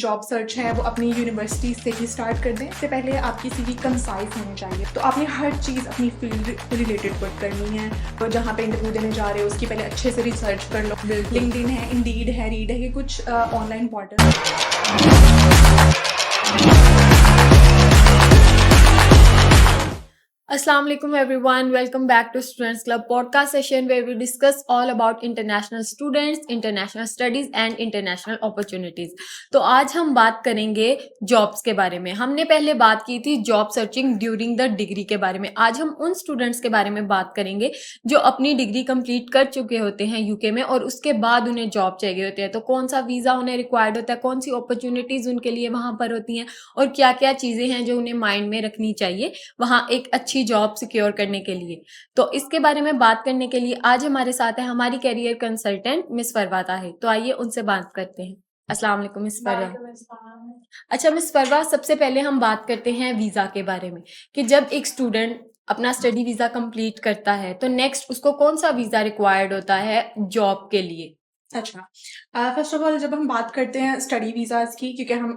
Job search है वो अपनी यूनिवर्सिटी से ही स्टार्ट कर दें। इससे पहले आपकी सीवी कंसाइज होनी चाहिए, तो आपने हर चीज़ अपनी फील्ड रिलेटेड पुट करनी है। तो जहाँ पे इंटरव्यू देने जा रहे हो उसकी पहले अच्छे से रिसर्च कर लो। लिंक्डइन है, इंडीड है, रीड है, ये कुछ online portal. Assalamu alaikum everyone, welcome back to Students Club podcast session where we discuss all about international students, international studies and international opportunities। तो आज हम बात करेंगे जॉब्स के बारे में। हमने पहले बात की थी job searching during the degree के बारे में। आज हम उन स्टूडेंट्स के बारे में बात करेंगे जो अपनी डिग्री कंप्लीट कर चुके होते हैं यूके में और उसके बाद उन्हें जॉब चाहिए होती है। तो कौन सा वीज़ा उन्हें रिक्वायर्ड होता है, कौन सी अपॉर्चुनिटीज़ उनके लिए वहाँ पर होती हैं और क्या क्या चीज़ें हैं जो उन्हें माइंड में रखनी चाहिए वहाँ एक अच्छी जॉब सिक्योर करने के लिए। तो इसके बारे में बात करने के लिए आज हमारे साथ है हमारी कैरियर कंसल्टेंट मिस फरवा ताहिर। तो आइए उनसे बात करते हैं। अस्सलाम वालेकुम मिस फरवा। अच्छा मिस फरवा, सबसे पहले हम बात करते हैं वीज़ा के बारे में कि जब एक स्टूडेंट अपना स्टडी वीज़ा कंप्लीट करता है तो नेक्स्ट उसको कौन सा वीज़ा रिक्वायर्ड होता है जॉब के लिए। अच्छा, फर्स्ट ऑफ ऑल जब हम बात करते हैं स्टडी वीज़ाज़ की, क्योंकि हम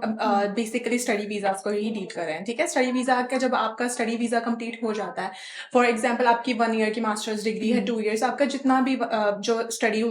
बेसिकली स्टडी वीज़ाज़ को ही डील कर रहे हैं, ठीक है। स्टडी वीज़ा का जब आपका स्टडी वीज़ा कंप्लीट हो जाता है, फॉर एग्जांपल आपकी 1 ईयर की मास्टर्स डिग्री है, 2 इयर्स, आपका जितना भी जो स्टडी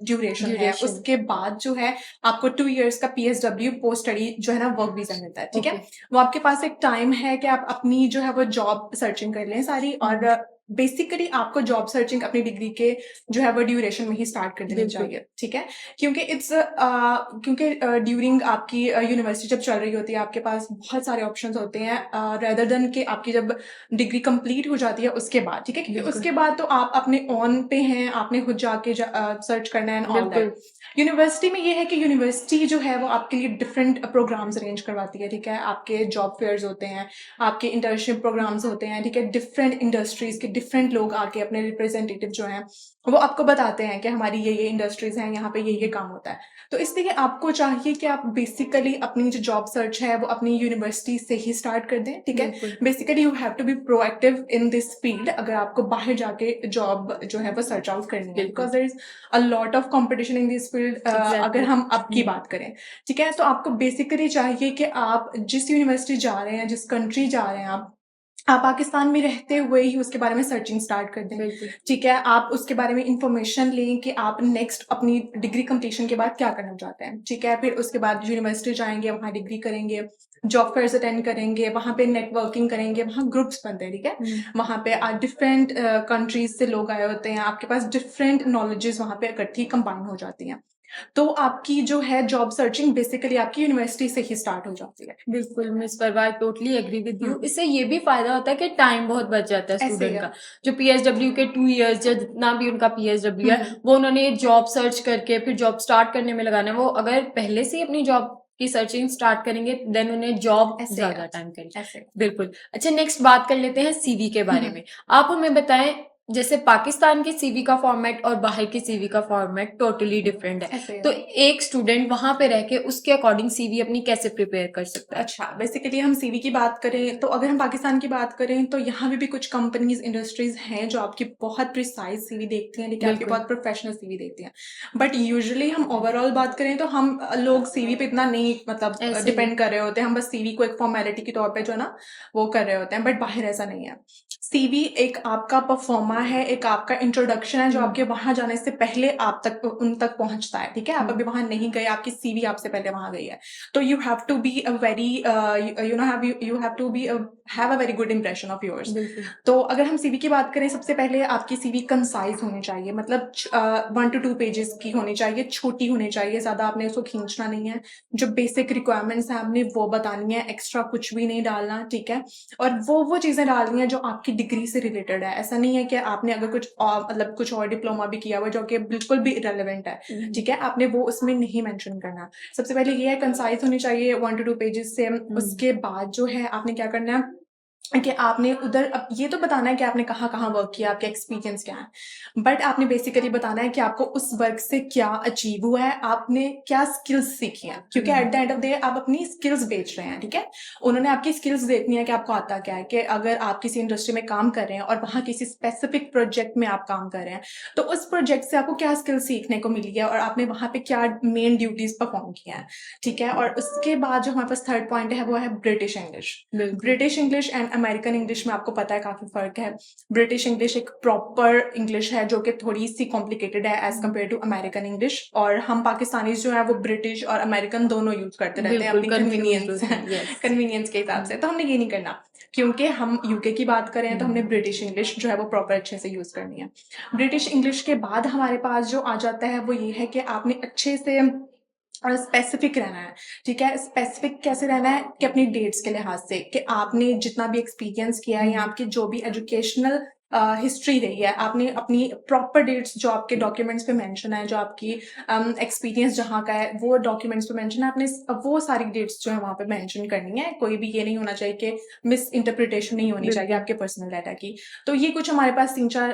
ड्यूरेशन है, उसके बाद जो है आपको 2 इयर्स का PSW पोस्ट स्टडी जो है ना वर्क वीज़ा मिलता है, ठीक है। वो आपके पास एक टाइम है कि आप अपनी जो है वो जॉब सर्चिंग कर लें सारी, और बेसिकली आपको जॉब सर्चिंग अपनी डिग्री के जो है वो ड्यूरेशन में ही स्टार्ट कर देनी चाहिए, ठीक है। क्योंकि ड्यूरिंग आपकी यूनिवर्सिटी जब चल रही होती है आपके पास बहुत सारे ऑप्शंस होते हैं रेदर देन कि आपकी जब डिग्री कंप्लीट हो जाती है उसके बाद, ठीक है। क्योंकि उसके बाद तो आप अपने ऑन पे हैं, आपने खुद जाके सर्च करना है एंड ऑल दैट। यूनिवर्सिटी में ये है कि यूनिवर्सिटी जो है वो आपके लिए डिफरेंट प्रोग्राम्स अरेंज करवाती है, ठीक है। आपके जॉब फेयर्स होते हैं, आपके इंटर्नशिप प्रोग्राम्स होते हैं, ठीक है। डिफरेंट इंडस्ट्रीज के डिफरेंट लोग आके अपने रिप्रेजेंटेटिव जो हैं वो आपको बताते हैं कि हमारी ये इंडस्ट्रीज हैं, यहाँ पे ये काम होता है। तो इसलिए आपको चाहिए कि आप बेसिकली अपनी जो जॉब सर्च है वो अपनी यूनिवर्सिटी से ही स्टार्ट कर दें, ठीक है। Basically you have to be proactive in this field अगर आपको बाहर जाके जॉब जो है वो सर्च आउट करनी है, because there is a lot of competition in this field. अगर हम अब की बात करें, ठीक है, तो आपको बेसिकली चाहिए कि आप जिस यूनिवर्सिटी जा रहे हैं, जिस कंट्री जा रहे हैं, आप पाकिस्तान में रहते हुए ही उसके बारे में सर्चिंग स्टार्ट कर दें, ठीक है। आप उसके बारे में इंफॉर्मेशन लें कि आप नेक्स्ट अपनी डिग्री कंप्लीशन के बाद क्या करना चाहते हैं, ठीक है। फिर उसके बाद यूनिवर्सिटी जाएंगे, वहाँ डिग्री करेंगे, जॉब फेयर्स अटेंड करेंगे, वहाँ पे नेटवर्किंग करेंगे, वहाँ ग्रुप्स बनते हैं, ठीक है। वहाँ पे डिफरेंट कंट्रीज से लोग आए होते हैं, आपके पास डिफरेंट नॉलेजेस वहाँ पे इकट्ठी कंबाइन हो जाती हैं। तो आपकी जो है जॉब सर्चिंग बेसिकली आपकी यूनिवर्सिटी से ही स्टार्ट हो जाती है। बिल्कुल मिस परवा, टोटली एग्री विद यू। इससे ये भी फायदा होता है कि टाइम बहुत बच जाता है स्टूडेंट का। जो PSW के 2 इयर्स या जितना भी उनका PSW है वो उन्होंने जॉब सर्च करके फिर जॉब स्टार्ट करने में लगाना है। वो अगर पहले से अपनी जॉब की सर्चिंग स्टार्ट करेंगे देन उन्हें जॉब ज्यादा टाइम करेंगे। बिल्कुल। अच्छा, नेक्स्ट बात कर लेते हैं CV के बारे में। आप हमें बताएं, जैसे पाकिस्तान के CV का फॉर्मेट और बाहर के CV का फॉर्मेट टोटली डिफरेंट है, तो एक स्टूडेंट वहां पे रह के उसके अकॉर्डिंग CV अपनी कैसे प्रिपेयर कर सकता है। अच्छा, बेसिकली हम CV की बात करें तो अगर हम पाकिस्तान की बात करें तो यहाँ भी कुछ कंपनीज इंडस्ट्रीज हैं जो आपकी बहुत प्रिसाइज CV देखती हैं, लेकिन आपकी बहुत प्रोफेशनल CV देखती हैं। बट यूजुअली हम ओवरऑल बात करें तो हम लोग CV पे इतना नहीं मतलब डिपेंड कर रहे होते हैं। हम बस CV को एक फॉर्मेलिटी के तौर पे जो है ना वो कर रहे होते हैं, बट बाहर ऐसा नहीं है। CV एक आपका परफॉर्मा है, एक आपका इंट्रोडक्शन है जो आपके वहां जाने से पहले आप तक उन तक पहुंचता है, ठीक है। आप अभी वहां नहीं गए, आपकी CV आपसे पहले वहां गई है, तो you have to be a very you have to be have a very good impression of yours। तो अगर हम CV की बात करें, सबसे पहले आपकी CV कंसाइज होनी चाहिए, मतलब 1 to 2 पेजेस की होनी चाहिए, छोटी होनी चाहिए, ज्यादा आपने उसको खींचना नहीं है। जो बेसिक रिक्वायरमेंट्स हैं आपने वो बतानी है, एक्स्ट्रा कुछ भी नहीं डालना, ठीक है। और वो चीजें डालनी है जो आपकी डिग्री से रिलेटेड है। ऐसा नहीं है कि आपने अगर कुछ मतलब कुछ और डिप्लोमा भी किया हुआ जो कि बिल्कुल भी इरेलेवेंट है, ठीक है, आपने वो उसमें नहीं मेंशन करना। सबसे पहले ये है कंसाइज होनी चाहिए 1 to 2 पेजेस से। उसके बाद जो है आपने क्या करना है, कि आपने उधर अब ये तो बताना है कि आपने कहाँ-कहाँ वर्क किया, आपके एक्सपीरियंस क्या है। बट आपने बेसिकली बताना है कि आपको उस वर्क से क्या अचीव हुआ है, आपने क्या स्किल्स सीखी हैं। क्योंकि at the end of the day आप अपनी स्किल्स बेच रहे हैं, ठीक है? उन्होंने आपकी स्किल्स देखनी है कि आपको आता क्या है, कि अगर आप किसी इंडस्ट्री में काम कर रहे हैं और वहाँ किसी स्पेसिफिक प्रोजेक्ट में आप काम कर रहे हैं, तो उस प्रोजेक्ट से आपको क्या स्किल्स सीखने को मिली है और आपने वहाँ पे क्या मेन ड्यूटीज़ परफॉर्म किया है, ठीक है? और उसके बाद जो हमारे पास थर्ड पॉइंट है, वो है ब्रिटिश इंग्लिश। बिल्कुल British English and American English में आपको पता है काफी फर्क है। ब्रिटिश इंग्लिश एक प्रॉपर इंग्लिश है जो कि थोड़ी सी कॉम्प्लिकेटेड है as compare to American English, और हम पाकिस्तानीज जो है वो ब्रिटिश और अमेरिकन दोनों यूज करते रहते हैं बिल्कुल अपनी कंफ्यूज कन्वीनियंस होते हैं, यस। कन्वीनियंस के हिसाब से। तो हमने ये नहीं करना, क्योंकि हम यूके की बात करें तो हमने ब्रिटिश इंग्लिश जो है वो प्रॉपर अच्छे से यूज करनी है। ब्रिटिश इंग्लिश के बाद हमारे पास जो आ जाता है वो ये है कि आपने अच्छे से स्पेसिफिक रहना है, ठीक है? स्पेसिफिक कैसे रहना है कि अपनी डेट्स के लिहाज से, कि आपने जितना भी एक्सपीरियंस किया है या आपकी जो भी एजुकेशनल हिस्ट्री रही है, आपने अपनी प्रॉपर डेट्स जो आपके डॉक्यूमेंट्स पे मेंशन है, जो आपकी एक्सपीरियंस जहाँ का है वो डॉक्यूमेंट्स पे मेंशन है, आपने वो सारी डेट्स जो है वहाँ पे मेंशन करनी है। कोई भी ये नहीं होना चाहिए कि मिस इंटरप्रिटेशन नहीं होनी चाहिए आपके पर्सनल डाटा की। तो ये कुछ हमारे पास 3-4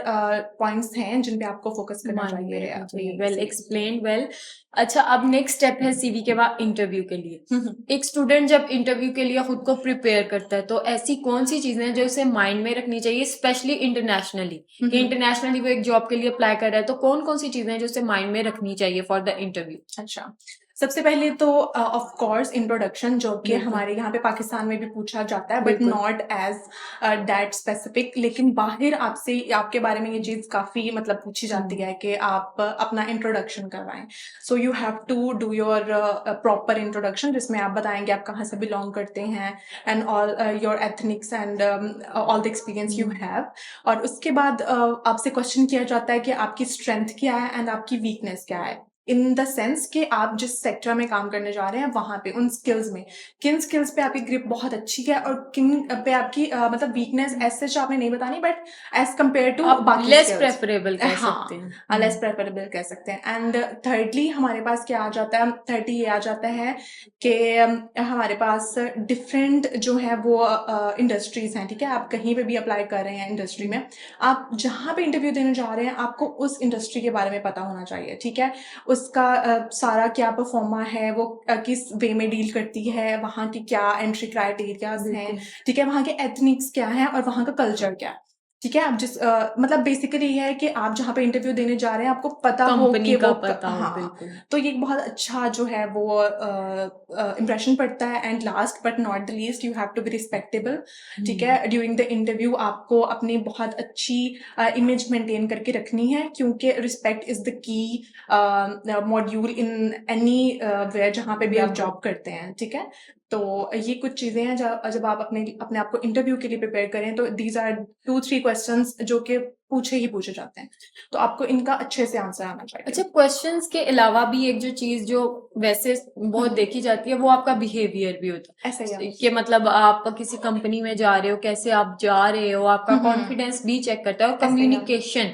पॉइंट्स हैं जिन पे आपको फोकस करना माइंड में चाहिए रखनी अपनी चाहिए। Well CV। Explained, well. अच्छा, अब नेक्स्ट स्टेप है सीवी के बाद इंटरव्यू के लिए। हम्म। एक स्टूडेंट जब इंटरव्यू के लिए खुद को प्रिपेयर करता है, तो ऐसी कौन सी चीजें हैं जो उसे माइंड में रखनी चाहिए, स्पेशली इंटरनेशनली, कि इंटरनेशनली वो एक जॉब के लिए अप्लाई कर रहा है, तो कौन कौन सी चीजें हैं जो उसे माइंड में रखनी चाहिए फॉर द इंटरव्यू? अच्छा, सबसे पहले तो ऑफ कोर्स इंट्रोडक्शन, जो कि बिल्कुल हमारे यहाँ पे पाकिस्तान में भी पूछा जाता है, बट बिल्कुल नॉट एज दैट स्पेसिफिक। लेकिन बाहर आपसे आपके बारे में ये चीज काफी मतलब पूछी जाती है कि आप अपना इंट्रोडक्शन करवाएं। So you have to do your proper introduction, जिसमें आप बताएंगे आप कहाँ से बिलोंग करते हैं and all your ethnics and all the experience you have. और उसके बाद आपसे क्वेश्चन किया जाता है कि आपकी स्ट्रेंथ क्या है एंड आपकी वीकनेस क्या है, इन द सेंस कि आप जिस सेक्टर में काम करने जा रहे हैं वहां पे उन स्किल्स में किन स्किल्स पे आपकी ग्रिप बहुत अच्छी है और किन पे आपकी मतलब वीकनेस एज सच आपने नहीं बतानी, बट एज कंपेयर टू आप बाकी लेस skills। प्रेफरेबल कह सकते हाँ, हैं। लेस प्रेफरेबल कह सकते हैं। एंड थर्डली हमारे पास क्या आ जाता है, 30 ये आ जाता है कि हमारे पास डिफरेंट जो है वो इंडस्ट्रीज हैं, ठीक है? आप कहीं पे भी अप्लाई कर रहे हैं इंडस्ट्री में, आप जहाँ पे इंटरव्यू देने जा रहे हैं आपको उस इंडस्ट्री के बारे में पता होना चाहिए, ठीक है? उसका सारा क्या परफॉर्मा है, वो किस वे में डील करती है, वहाँ की क्या एंट्री क्राइटेरियाज हैं, बिल्कुल ठीक है? वहाँ के एथनिक्स क्या हैं और वहाँ का कल्चर क्या है, ठीक है? आप जिस मतलब बेसिकली ये है कि आप जहाँ पे इंटरव्यू देने जा रहे हैं आपको पता हो कंपनी कि का वो पता हो, हाँ, बिल्कुल तो ये एक बहुत अच्छा जो है वो इम्प्रेशन पड़ता है। And last but not the least, you have to be respectable, ठीक है? ड्यूरिंग द इंटरव्यू आपको अपनी बहुत अच्छी इमेज मेंटेन करके रखनी है, क्योंकि respect is the key module in any way जहाँ पे भी आप बिल्कुल जॉब करते हैं, ठीक है? तो ये कुछ चीजें हैं जब आप अपने अपने आप को इंटरव्यू के लिए प्रिपेयर करें, तो दीज आर 2-3 क्वेश्चंस जो कि पूछे जाते हैं, तो आपको इनका अच्छे से आंसर आना चाहिए। अच्छा, क्वेश्चंस के अलावा भी एक जो चीज जो वैसे बहुत देखी जाती है वो आपका बिहेवियर भी होता ऐसा ही है, है। कि मतलब आप किसी कंपनी में जा रहे हो, कैसे आप जा रहे हो, आपका कॉन्फिडेंस भी चेक करता है, और ऐसा ही है। कम्युनिकेशन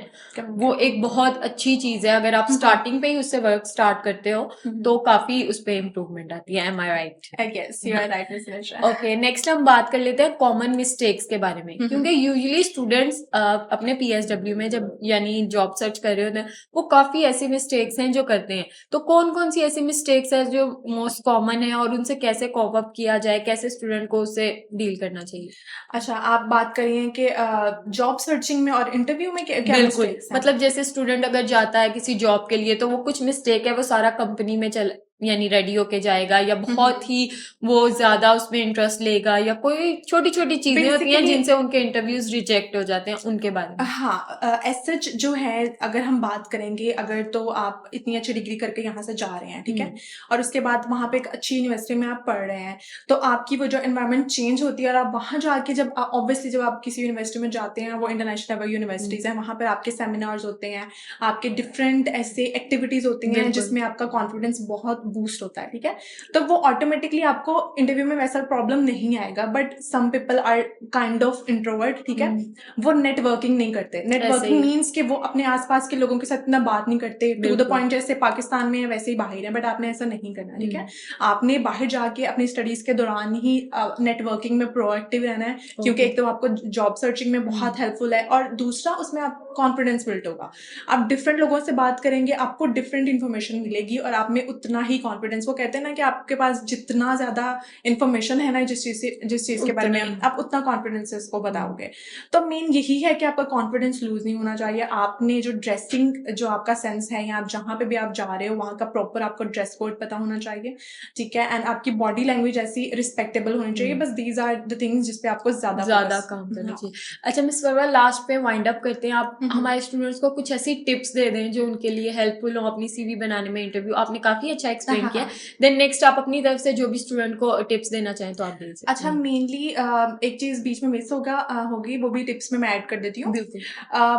वो एक बहुत अच्छी चीज है। अगर आप स्टार्टिंग पे ही उससे वर्क स्टार्ट करते हो तो काफी उस पे इम्प्रूवमेंट आती है। Am I right? Yes, you are right miss Nisha. Okay, next हम बात कर लेते हैं कॉमन मिस्टेक्स के बारे में, क्योंकि यूजुअली स्टूडेंट्स अपने पीएसडब्ल्यू में जब यानी जॉब सर्च कर रहे होते हैं, वो काफी ऐसी मिस्टेक्स हैं जो करते हैं। तो कौन कौन सी ऐसी मिस्टेक्स है जो मोस्ट कॉमन है और उनसे कैसे कॉप अप किया जाए, कैसे स्टूडेंट को उससे डील करना चाहिए? अच्छा, आप बात करिए कि जॉब सर्चिंग में और इंटरव्यू में क्या बिल्कुल, मिस्टेक्स हैं? मतलब जैसे स्टूडेंट अगर जाता है किसी जॉब के लिए, तो वो कुछ मिस्टेक है वो सारा कंपनी में चल यानी रेडी होके जाएगा, या बहुत ही वो ज्यादा उसमें इंटरेस्ट लेगा, या कोई छोटी छोटी चीजें होती हैं बेसिकली जिनसे उनके इंटरव्यूज रिजेक्ट हो जाते हैं, उनके बारे में। हाँ, एज सच जो है अगर हम बात करेंगे, अगर तो आप इतनी अच्छी डिग्री करके यहाँ से जा रहे हैं, ठीक है? और उसके बाद वहाँ पे एक अच्छी यूनिवर्सिटी में आप पढ़ रहे हैं, तो आपकी वो जो एनवायरनमेंट चेंज होती है और आप वहाँ जाके जब ऑब्वियसली जब आप किसी यूनिवर्सिटी में जाते हैं, वो इंटरनेशनल लेवल यूनिवर्सिटीज हैं, वहाँ पर आपके सेमिनार्स होते हैं, आपके डिफरेंट ऐसे एक्टिविटीज होती हैं बिल्कुल जिसमें आपका कॉन्फिडेंस बहुत बूस्ट होता है, ठीक है। तो वो ऑटोमेटिकली आपको इंटरव्यू में वैसा प्रॉब्लम नहीं आएगा, but some people are kind of introvert, ठीक है। वो नेटवर्किंग नहीं करते। नेटवर्किंग ही। मीन्स कि वो अपने आसपास के लोगों के साथ इतना बात नहीं करते, टू द बिल्कुल। पॉइंट जैसे पाकिस्तान में है वैसे ही बाहर है, बट आपने ऐसा नहीं करना, ठीक है। हम्म। आपने बाहर जाके अपनी स्टडीज के दौरान ही नेटवर्किंग में प्रोएक्टिव रहना है, क्योंकि एक तो आपको जॉब सर्चिंग में बहुत हेल्पफुल है, और दूसरा उसमें आप कॉन्फिडेंस बिल्ड होगा। आप डिफरेंट लोगों से बात करेंगे, आपको डिफरेंट इन्फॉर्मेशन मिलेगी और आप में उतना ही कॉन्फिडेंस, वो कहते हैं ना कि आपके पास जितना ज्यादा इन्फॉर्मेशन है ना जिस चीज के बारे में, आप उतना कॉन्फिडेंस से उसको बताओगे। तो मेन यही है कि आपका कॉन्फिडेंस लूज नहीं होना चाहिए। आपने जो ड्रेसिंग, जो आपका सेंस है, या आप जहाँ पे भी आप जा रहे हो वहाँ का प्रॉपर आपको ड्रेस कोड पता होना चाहिए, ठीक है। एंड आपकी बॉडी लैंग्वेज ऐसी रिस्पेक्टेबल होनी चाहिए। बस दीज आर द थिंग्स जिसपे आपको ज्यादा काम करना चाहिए। अच्छा मिस वर्मा, लास्ट पे वाइंड अप करते हैं, आप हमारे स्टूडेंट्स को कुछ ऐसी टिप्स दे दें जो उनके लिए हेल्पफुल हो अपनी सीवी बनाने में। इंटरव्यू आपने काफी अच्छा एक्सप्लेन किया, देन नेक्स्ट आप अपनी तरफ से जो भी स्टूडेंट को टिप्स देना चाहें तो आप दे सकते हैं। अच्छा, मेनली एक चीज बीच में मिस होगी, वो भी टिप्स में मैं ऐड कर देती हूँ।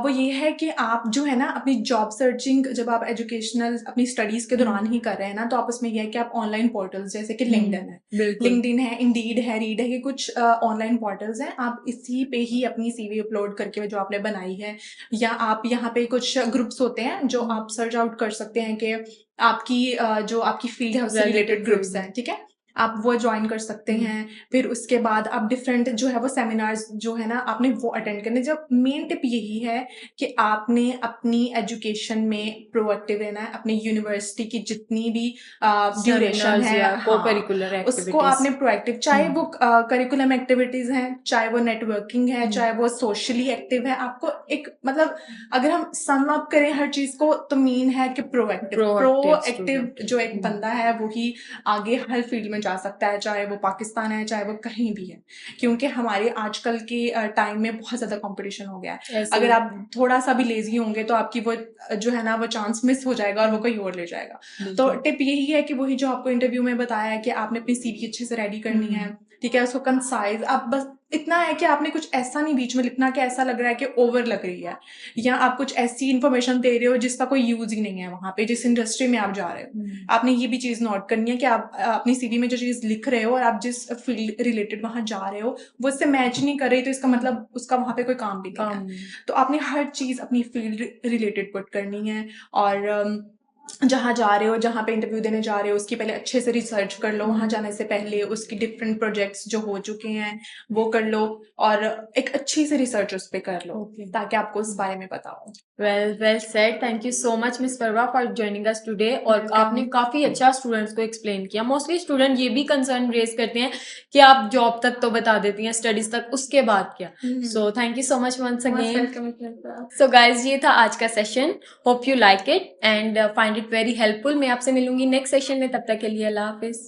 वो ये है कि आप जो है ना अपनी जॉब सर्चिंग, जब आप एजुकेशनल अपनी स्टडीज के दौरान ही कर रहे हैं ना, तो आप उसमें यह है कि आप ऑनलाइन पोर्टल्स जैसे कि लिंक्डइन है, लिंक्डइन है, इंडीड है, रीड है, ये कुछ ऑनलाइन पोर्टल्स हैं। आप इसी पे ही अपनी सीवी अपलोड करके जो आपने बनाई है, या आप यहाँ पे कुछ ग्रुप्स होते हैं जो आप सर्च आउट कर सकते हैं कि आपकी जो आपकी फील्ड है उससे रिलेटेड ग्रुप्स हैं, ठीक है, आप वो ज्वाइन कर सकते हैं। फिर उसके बाद आप डिफरेंट जो है वो सेमिनार्स जो है ना आपने वो अटेंड करने। जब मेन टिप यही है कि आपने अपनी एजुकेशन में प्रोएक्टिव रहना है। अपनी यूनिवर्सिटी की जितनी भी ड्यूरेशन है, उसको आपने प्रोएक्टिव, चाहे वो करिकुलम एक्टिविटीज हैं, चाहे वो नेटवर्किंग है, चाहे वो सोशली एक्टिव है, आपको एक मतलब अगर हम सम अप करें हर चीज को तो मीन है कि प्रोएक्टिव जो एक बंदा है वो ही आगे हर फील्ड में जा सकता है, चाहे वो पाकिस्तान है चाहे वो कहीं भी है, क्योंकि हमारे आजकल के टाइम में बहुत ज्यादा कंपटीशन हो गया है। अगर आप थोड़ा सा भी लेजी होंगे तो आपकी वो जो है ना वो चांस मिस हो जाएगा और वो कोई और ले जाएगा। तो टिप यही है कि वही जो आपको इंटरव्यू में बताया है कि आपने अपनी सीवी अच्छे से रेडी करनी है, ठीक है, उसको कंसाइज, आप बस इतना है कि आपने कुछ ऐसा नहीं बीच में लिखना कि ऐसा लग रहा है कि ओवर लग रही है, या आप कुछ ऐसी इन्फॉर्मेशन दे रहे हो जिसका कोई यूज ही नहीं है वहां पे, जिस इंडस्ट्री में आप जा रहे हो। आपने ये भी चीज नोट करनी है कि आप अपनी सीवी में जो चीज लिख रहे हो और आप जिस फील्ड रिलेटेड वहां जा रहे हो वो इससे मैच नहीं कर रही, तो इसका मतलब उसका वहां पे कोई काम भी नहीं है। तो आपने हर चीज अपनी फील्ड रिलेटेड पुट करनी है, और जहाँ जा रहे हो, जहाँ पे इंटरव्यू देने जा रहे हो, उसकी पहले अच्छे से रिसर्च कर लो। वहां जाने से पहले उसकी डिफरेंट प्रोजेक्ट्स जो हो चुके हैं वो कर लो, और एक अच्छी से रिसर्च उस पर कर लो, ताकि आपको उस बारे में पता हो। Well said, thank you so much miss Verma for joining us today. और आपने काफी अच्छा स्टूडेंट्स को एक्सप्लेन किया। मोस्टली स्टूडेंट ये भी कंसर्न रेज करते हैं कि आप जॉब तक तो बता देती हैं, स्टडीज तक उसके बाद क्या। So thank you so much once again. So guys, ये था आज का सेशन। Hope you like it and find it very helpful. मैं आपसे मिलूंगी नेक्स्ट सेशन में, तब तक के लिए अल्लाह हाफिज।